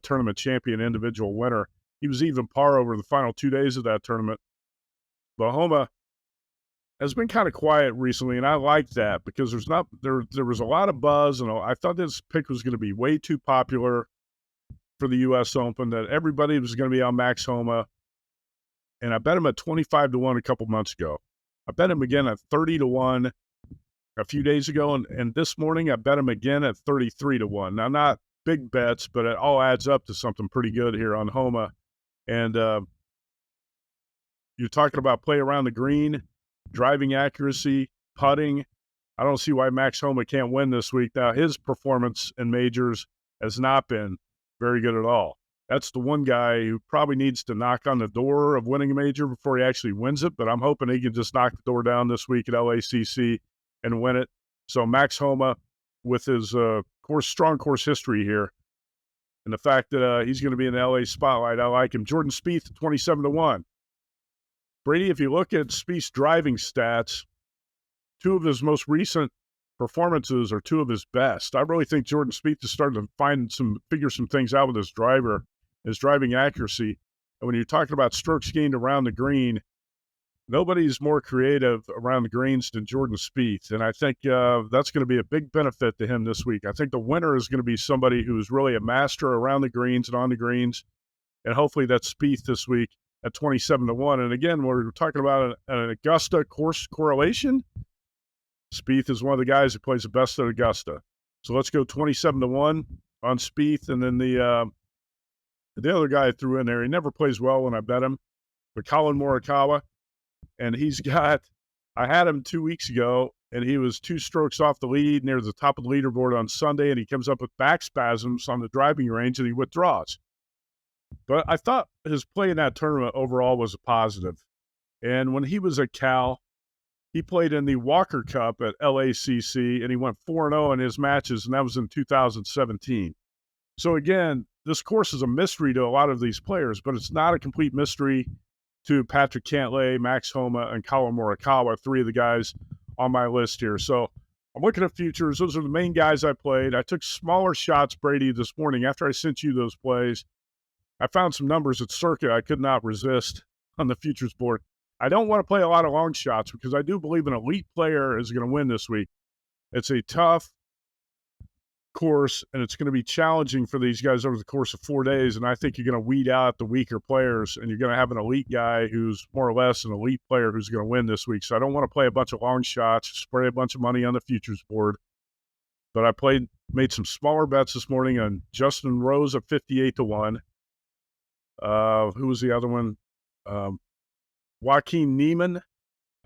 tournament champion, individual winner. He was even par over the final 2 days of that tournament. But Homa has been kind of quiet recently, and I like that because there was a lot of buzz, and I thought this pick was going to be way too popular for the U.S. Open, that everybody was going to be on Max Homa, and I bet him at 25 to 1 a couple months ago. I bet him again at 30 to 1 a few days ago, and this morning I bet him again at 33 to 1. Now, not big bets, but it all adds up to something pretty good here on Homa. And you're talking about play around the green, driving accuracy, putting. I don't see why Max Homa can't win this week. Now, his performance in majors has not been very good at all. That's the one guy who probably needs to knock on the door of winning a major before he actually wins it, but I'm hoping he can just knock the door down this week at LACC and win it. So Max Homa, with his strong course history here, and the fact that he's going to be in the LA spotlight, I like him. Jordan Spieth, 27 to 1. Brady, if you look at Spieth's driving stats, 2 of his most recent performances are 2 of his best. I really think Jordan Spieth is starting to figure some things out with his driver, his driving accuracy. And when you're talking about strokes gained around the green, nobody's more creative around the greens than Jordan Spieth. And I think that's going to be a big benefit to him this week. I think the winner is going to be somebody who's really a master around the greens and on the greens. And hopefully that's Spieth this week at 27 to 1. And again, we're talking about an Augusta course correlation. Spieth is one of the guys who plays the best at Augusta. So let's go 27 to 1 on Spieth. And then the other guy I threw in there, he never plays well when I bet him, but Colin Morikawa. And I had him 2 weeks ago, and he was 2 strokes off the lead near the top of the leaderboard on Sunday, and he comes up with back spasms on the driving range, and he withdraws. But I thought his play in that tournament overall was a positive. And when he was at Cal, he played in the Walker Cup at LACC, and he went 4-0 in his matches, and that was in 2017. So again, this course is a mystery to a lot of these players, but it's not a complete mystery to Patrick Cantlay, Max Homa, and Colin Morikawa, 3 of the guys on my list here. So I'm looking at futures. Those are the main guys I played. I took smaller shots, Brady, this morning. After I sent you those plays, I found some numbers at Circa I could not resist on the futures board. I don't want to play a lot of long shots because I do believe an elite player is going to win this week. It's a tough course, and it's going to be challenging for these guys over the course of 4 days, and I think you're going to weed out the weaker players, and you're going to have an elite guy who's more or less an elite player who's going to win this week. So I don't want to play a bunch of long shots, spray a bunch of money on the futures board. But I made some smaller bets this morning on Justin Rose at 58 to 1. Who was the other one? Joaquin Niemann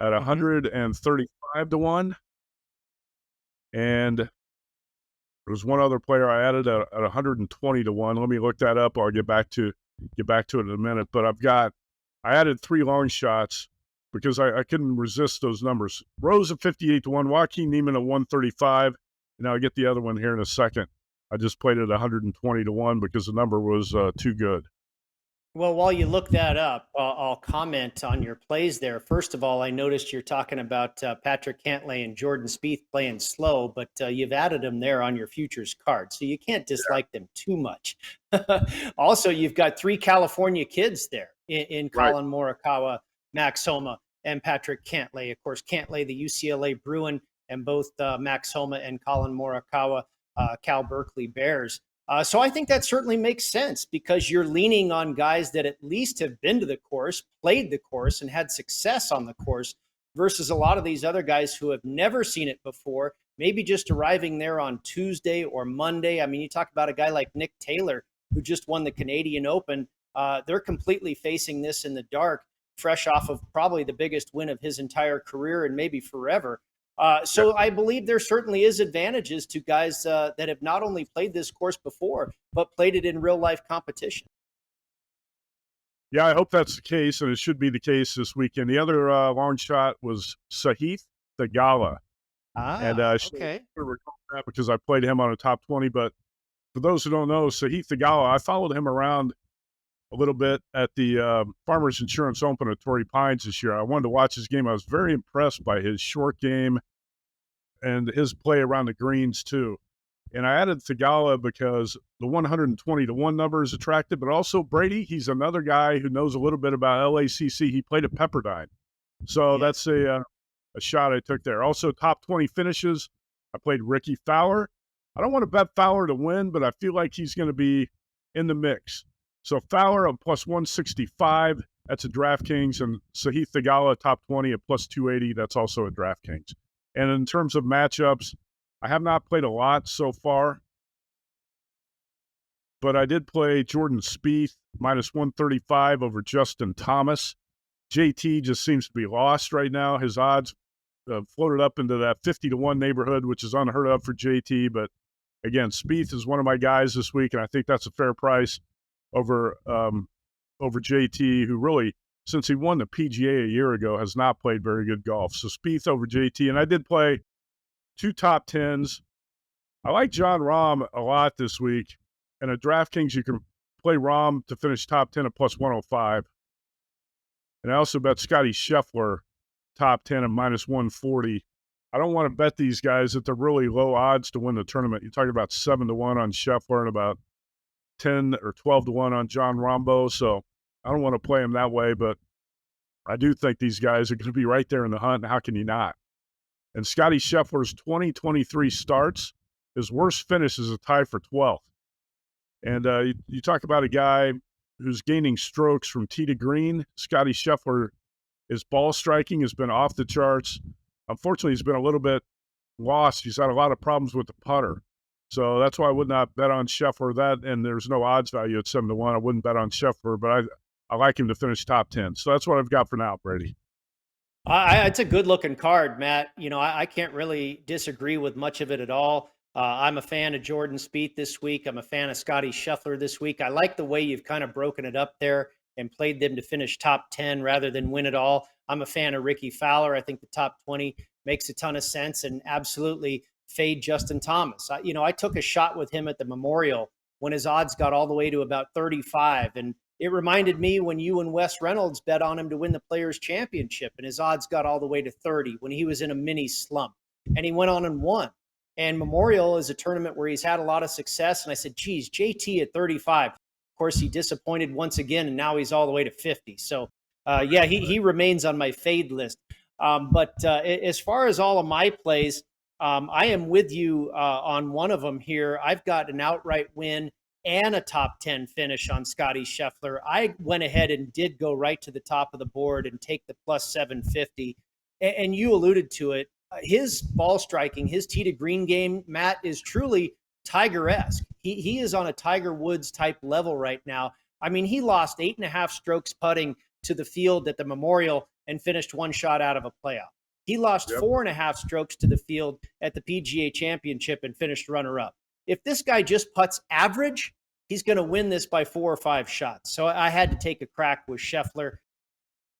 at 135 to 1. And there's one other player I added at 120 to 1. Let me look that up. I'll get back to it in a minute. But I added 3 long shots because I couldn't resist those numbers. Rose at 58 to 1, Joaquin Niemann at 135. And I'll get the other one here in a second. I just played it 120 to 1 because the number was too good. Well, while you look that up, I'll comment on your plays there. First of all, I noticed you're talking about Patrick Cantlay and Jordan Spieth playing slow, but you've added them there on your futures card, so you can't dislike them too much. Also, you've got 3 California kids there in Colin Morikawa, Max Homa, and Patrick Cantlay. Of course, Cantlay, the UCLA Bruin, and both Max Homa and Colin Morikawa, Cal Berkeley Bears. So I think that certainly makes sense because you're leaning on guys that at least have been to the course, played the course, and had success on the course versus a lot of these other guys who have never seen it before, maybe just arriving there on Tuesday or Monday. I mean, you talk about a guy like Nick Taylor who just won the Canadian Open. They're completely facing this in the dark, fresh off of probably the biggest win of his entire career and maybe forever. So I believe there certainly is advantages to guys that have not only played this course before, but played it in real life competition. Yeah, I hope that's the case, and it should be the case this weekend. The other long shot was Sahith Theegala. And Okay. that because I played him on a top 20. But for those who don't know, Sahith Theegala, I followed him around a little bit at the Farmers Insurance Open at Torrey Pines this year. I wanted to watch his game. I was very impressed by his short game and his play around the greens too. And I added Theegala because the 120 to 1 number is attractive, but also Brady, he's another guy who knows a little bit about LACC. He played at Pepperdine. So that's a shot I took there. Also, top 20 finishes. I played Ricky Fowler. I don't want to bet Fowler to win, but I feel like he's going to be in the mix. So Fowler at plus 165, that's a DraftKings, and Sahith Theegala top 20 at plus 280, that's also a DraftKings. And in terms of matchups, I have not played a lot so far, but I did play Jordan Spieth minus 135 over Justin Thomas. JT just seems to be lost right now. His odds floated up into that 50 to 1 neighborhood, which is unheard of for JT. But again, Spieth is one of my guys this week, and I think that's a fair price over JT, who really, since he won the PGA a year ago, has not played very good golf. So Spieth over JT, and I did play 2 top 10s. I like John Rahm a lot this week, and at DraftKings you can play Rahm to finish top 10 at plus 105. And I also bet Scotty Scheffler top 10 at minus 140. I don't want to bet these guys at the really low odds to win the tournament. You're talking about 7 to 1 on Scheffler and about 10 or 12 to 1 on John Rambo. So I don't want to play him that way, but I do think these guys are going to be right there in the hunt. How can you not? And Scotty Scheffler's 2023 starts, his worst finish is a tie for 12th. And you talk about a guy who's gaining strokes from tee to green. Scotty Scheffler, his ball striking has been off the charts. Unfortunately, he's been a little bit lost. He's had a lot of problems with the putter. So that's why I would not bet on Scheffler. That, and there's no odds value at 7 to 1. I wouldn't bet on Scheffler, but I like him to finish top 10. So that's what I've got for now, Brady. It's a good looking card, Matt. I can't really disagree with much of it at all. I'm a fan of Jordan Spieth this week. I'm a fan of Scotty Scheffler this week. I like the way you've kind of broken it up there and played them to finish top 10 rather than win it all. I'm a fan of Ricky Fowler. I think the top 20 makes a ton of sense, and absolutely fade Justin Thomas. I took a shot with him at the Memorial when his odds got all the way to about 35. And it reminded me when you and Wes Reynolds bet on him to win the Players' Championship, and his odds got all the way to 30 when he was in a mini slump. And he went on and won. And Memorial is a tournament where he's had a lot of success. And I said, geez, JT at 35. Of course, he disappointed once again, and now he's all the way to 50. So, he remains on my fade list. But as far as all of my plays, I am with you on one of them here. I've got an outright win and a top 10 finish on Scotty Scheffler. I went ahead and did go right to the top of the board and take the plus 750. And you alluded to it. His ball striking, his tee to green game, Matt, is truly Tiger-esque. He is on a Tiger Woods type level right now. I mean, he lost 8.5 strokes putting to the field at the Memorial and finished 1 shot out of a playoff. He lost 4.5 strokes to the field at the PGA Championship and finished runner-up. If this guy just putts average, he's going to win this by 4 or 5 shots. So I had to take a crack with Scheffler.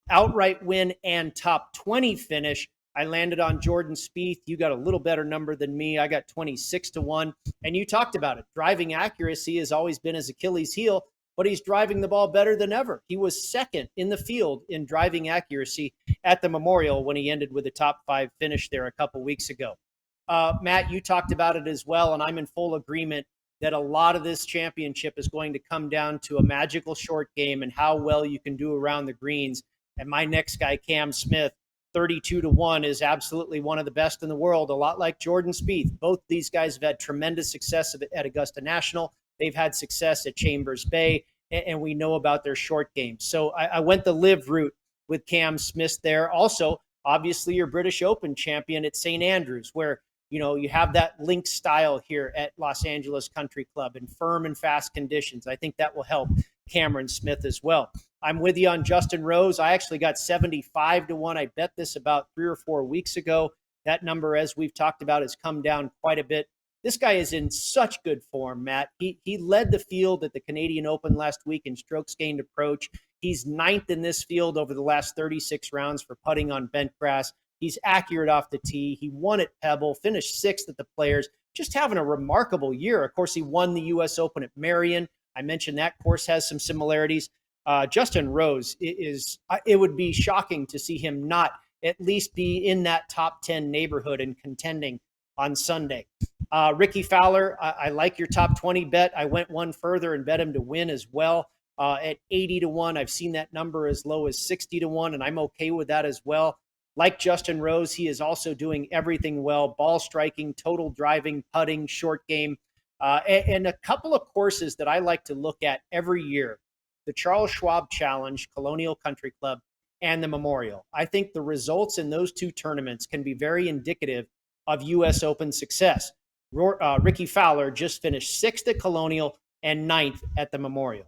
Outright win and top 20 finish. I landed on Jordan Spieth. You got a little better number than me. I got 26 to 1. And you talked about it. Driving accuracy has always been his Achilles heel, but he's driving the ball better than ever. He was second in the field in driving accuracy at the Memorial when he ended with a top 5 finish there a couple weeks ago. Matt, you talked about it as well, and I'm in full agreement that a lot of this championship is going to come down to a magical short game and how well you can do around the greens. And my next guy, Cam Smith, 32 to 1, is absolutely one of the best in the world, a lot like Jordan Spieth. Both these guys have had tremendous success at Augusta National. They've had success at Chambers Bay, and we know about their short game. So I went the live route with Cam Smith there. Also, obviously, your British Open champion at St. Andrews, where you have that link style here at Los Angeles Country Club in firm and fast conditions. I think that will help Cameron Smith as well. I'm with you on Justin Rose. I actually got 75 to 1. I bet this about 3 or 4 weeks ago. That number, as we've talked about, has come down quite a bit. This guy is in such good form, Matt. He led the field at the Canadian Open last week in strokes gained approach. He's 9th in this field over the last 36 rounds for putting on bent grass. He's accurate off the tee. He won at Pebble, finished 6th at the Players, just having a remarkable year. Of course, he won the U.S. Open at Marion. I mentioned that course has some similarities. Justin Rose it would be shocking to see him not at least be in that top 10 neighborhood and contending on Sunday. Ricky Fowler, I like your top 20 bet. I went one further and bet him to win as well at 80-1. I've seen that number as low as 60-1, and I'm okay with that as well. Like Justin Rose, he is also doing everything well: ball striking, total driving, putting, short game, and a couple of courses that I like to look at every year: the Charles Schwab Challenge, Colonial Country Club, and the Memorial. I think the results in those two tournaments can be very indicative of U.S. Open success. Ricky Fowler just finished 6th at Colonial and 9th at the Memorial.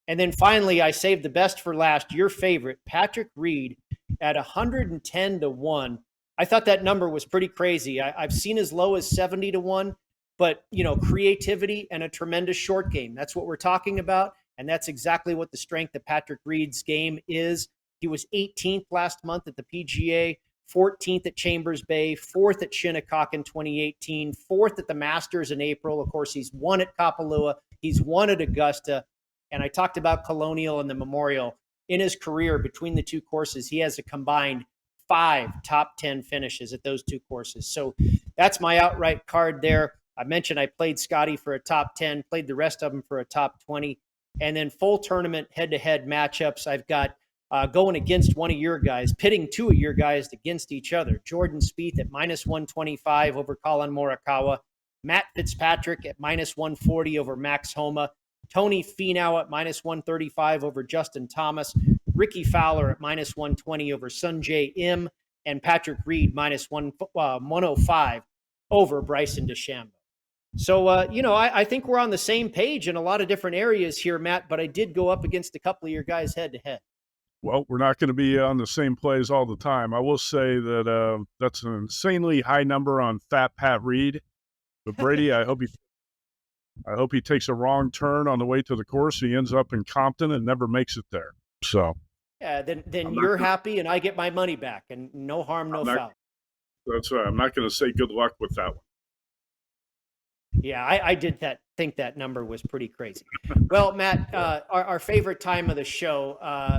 And then finally, I saved the best for last, your favorite, Patrick Reed, at 110-1. I thought that number was pretty crazy. I've seen as low as 70-1, but creativity and a tremendous short game. That's what we're talking about. And that's exactly what the strength of Patrick Reed's game is. He was 18th last month at the PGA, 14th at Chambers Bay, 4th at Shinnecock in 2018, 4th at the Masters in April. Of course, he's won at Kapalua. He's won at Augusta. And I talked about Colonial and the Memorial. In his career, between the two courses, he has a combined 5 top 10 finishes at those two courses. So that's my outright card there. I mentioned I played Scotty for a top 10, played the rest of them for a top 20. And then full tournament head-to-head matchups, I've got going against one of your guys, pitting two of your guys against each other. Jordan Spieth at -125 over Colin Morikawa. Matt Fitzpatrick at -140 over Max Homa. Tony Finau at -135 over Justin Thomas. Ricky Fowler at -120 over Sungjae Im. And Patrick Reed -105 over Bryson DeChambeau. So, I think we're on the same page in a lot of different areas here, Matt, but I did go up against a couple of your guys head-to-head. Well, we're not going to be on the same plays all the time. I will say that that's an insanely high number on Fat Pat Reed. But Brady, I hope he takes a wrong turn on the way to the course. He ends up in Compton and never makes it there. So, yeah, then you're happy and I get my money back, and no harm, no foul. That's right. I'm not going to say good luck with that one. Yeah, I did think that number was pretty crazy. Well, Matt, our favorite time of the show,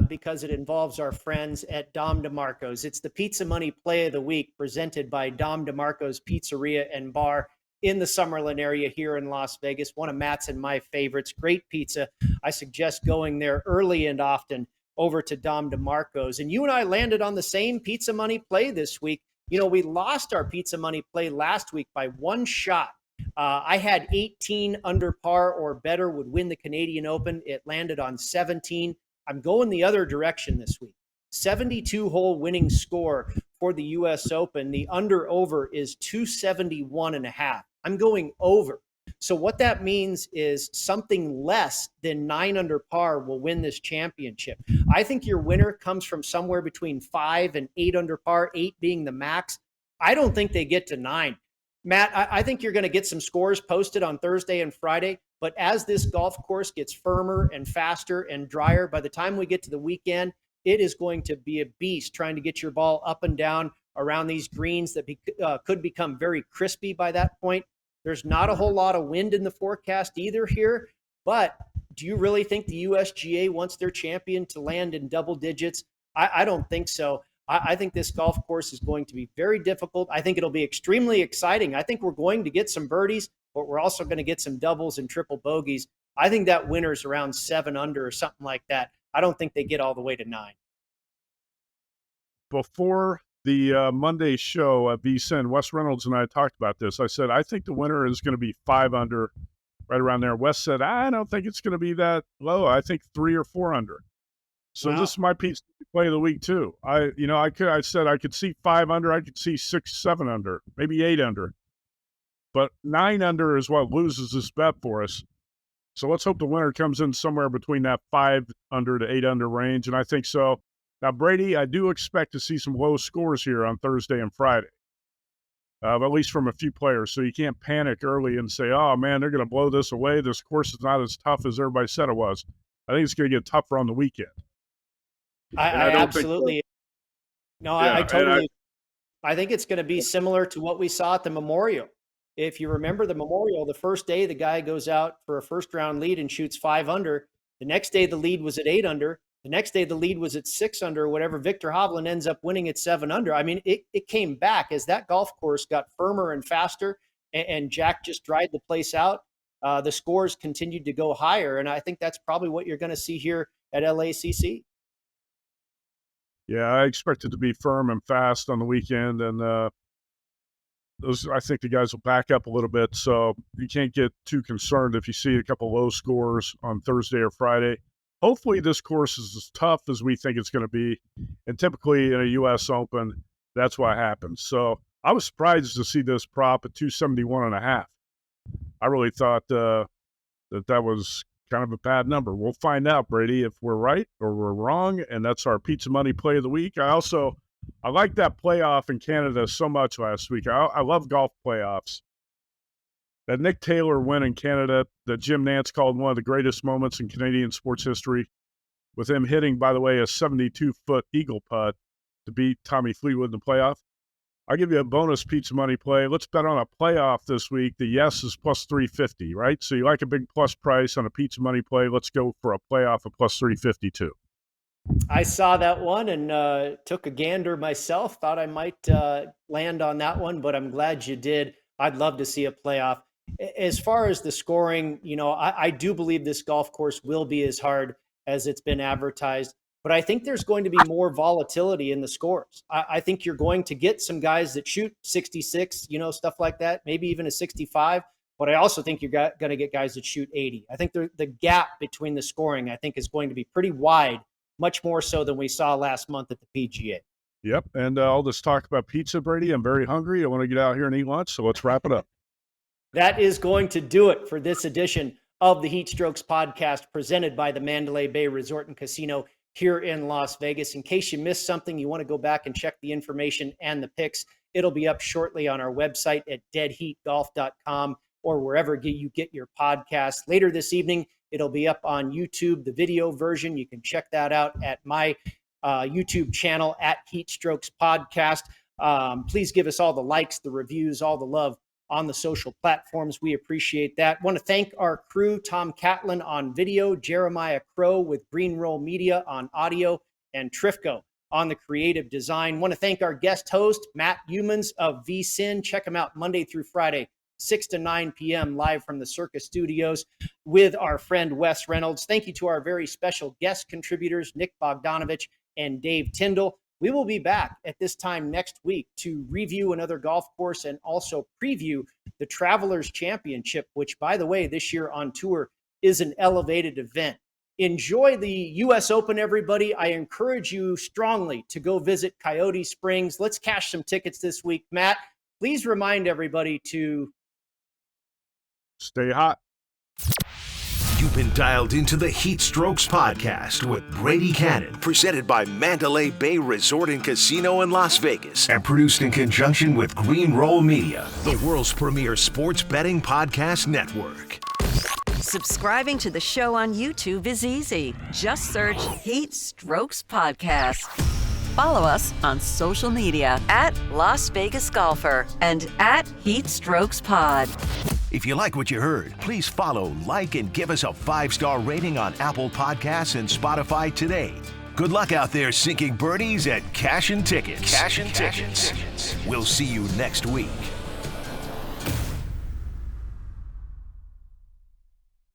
because it involves our friends at Dom DeMarco's. It's the Pizza Money Play of the Week, presented by Dom DeMarco's Pizzeria and Bar in the Summerlin area here in Las Vegas. One of Matt's and my favorites. Great pizza. I suggest going there early and often over to Dom DeMarco's. And you and I landed on the same Pizza Money Play this week. We lost our Pizza Money Play last week by one shot. I had 18 under par or better would win the Canadian Open. It landed on 17. I'm going the other direction this week. 72-hole winning score for the U.S. Open. The under-over is 271.5. I'm going over. So what that means is something less than 9 under par will win this championship. I think your winner comes from somewhere between 5 and 8 under par, 8 being the max. I don't think they get to 9. Matt, I think you're going to get some scores posted on Thursday and Friday, but as this golf course gets firmer and faster and drier, by the time we get to the weekend, it is going to be a beast trying to get your ball up and down around these greens that could become very crispy by that point. There's not a whole lot of wind in the forecast either here, but do you really think the USGA wants their champion to land in double digits? I don't think so. I think this golf course is going to be very difficult. I think it'll be extremely exciting. I think we're going to get some birdies, but we're also going to get some doubles and triple bogeys. I think that winner's around 7 under or something like that. I don't think they get all the way to 9. Before the Monday show at VSiN, Wes Reynolds and I talked about this. I said, I think the winner is going to be 5 under, right around there. Wes said, I don't think it's going to be that low. I think 3 or 4 under. So This is my piece play of the week too. I said I could see 5 under, I could see 6, 7 under, maybe 8 under. But 9 under is what loses this bet for us. So let's hope the winner comes in somewhere between that 5 under to 8 under range, and I think so. Now, Brady, I do expect to see some low scores here on Thursday and Friday, at least from a few players. So you can't panic early and say, oh, man, they're going to blow this away. This course is not as tough as everybody said it was. I think it's going to get tougher on the weekend. I absolutely. I totally. I think it's going to be similar to what we saw at the Memorial. If you remember the Memorial, the first day the guy goes out for a first round lead and shoots 5 under. The next day the lead was at 8 under. The next day the lead was at 6 under. Whatever. Victor Hovland ends up winning at 7 under. I mean, it came back as that golf course got firmer and faster, and Jack just dried the place out. The scores continued to go higher, and I think that's probably what you're going to see here at LACC. Yeah, I expect it to be firm and fast on the weekend, and I think the guys will back up a little bit, so you can't get too concerned if you see a couple low scores on Thursday or Friday. Hopefully this course is as tough as we think it's going to be, and typically in a U.S. Open, that's what happens. So I was surprised to see this prop at 271.5. I really thought that was kind of a bad number. We'll find out, Brady, if we're right or we're wrong, and that's our Pizza Money play of the week. I like that playoff in Canada so much last week. I love golf playoffs. That Nick Taylor win in Canada that Jim Nantz called one of the greatest moments in Canadian sports history, with him hitting, by the way, a 72-foot eagle putt to beat Tommy Fleetwood in the playoff. I'll give you a bonus Pizza Money play. Let's bet on a playoff this week. The yes is plus 350, right? So you like a big plus price on a Pizza Money play. Let's go for a playoff of plus 352. I saw that one and took a gander myself. Thought I might land on that one, but I'm glad you did. I'd love to see a playoff. As far as the scoring, I do believe this golf course will be as hard as it's been advertised. But I think there's going to be more volatility in the scores. I think you're going to get some guys that shoot 66, stuff like that, maybe even a 65. But I also think you're going to get guys that shoot 80. I think the gap between the scoring, I think, is going to be pretty wide, much more so than we saw last month at the PGA. Yep, and all this talk about pizza, Brady, I'm very hungry. I want to get out here and eat lunch, so let's wrap it up. That is going to do it for this edition of the HeatStrokes podcast presented by the Mandalay Bay Resort and Casino here in Las Vegas. In case you missed something, you want to go back and check the information and the picks. It'll be up shortly on our website at deadheatgolf.com or wherever you get your podcasts. Later this evening, it'll be up on YouTube, the video version. You can check that out at my YouTube channel at HeatStrokes Podcast. Please give us all the likes, the reviews, all the love on the social platforms. We appreciate that. Want to thank our crew, Tom Catlin on video, Jeremiah Crow with Green Roll Media on audio, and Trifco on the creative design. Want to thank our guest host, Matt Youmans of VSiN. Check him out Monday through Friday, 6 to 9 p.m. live from the Circus Studios with our friend Wes Reynolds. Thank you to our very special guest contributors, Nick Bogdanovich and Dave Tyndall. We will be back at this time next week to review another golf course and also preview the Travelers Championship, which, by the way, this year on tour is an elevated event. Enjoy the U.S. Open, everybody. I encourage you strongly to go visit Coyote Springs. Let's cash some tickets this week. Matt, please remind everybody to stay hot. You've been dialed into the HeatStrokes podcast with Brady Kannon, presented by Mandalay Bay Resort and Casino in Las Vegas, and produced in conjunction with Green Roll Media, the world's premier sports betting podcast network. Subscribing to the show on YouTube is easy. Just search HeatStrokes Podcast. Follow us on social media at Las Vegas Golfer and at HeatStrokes Pod. If you like what you heard, please follow, like, and give us a 5-star rating on Apple Podcasts and Spotify today. Good luck out there sinking birdies and cashing tickets. We'll see you next week.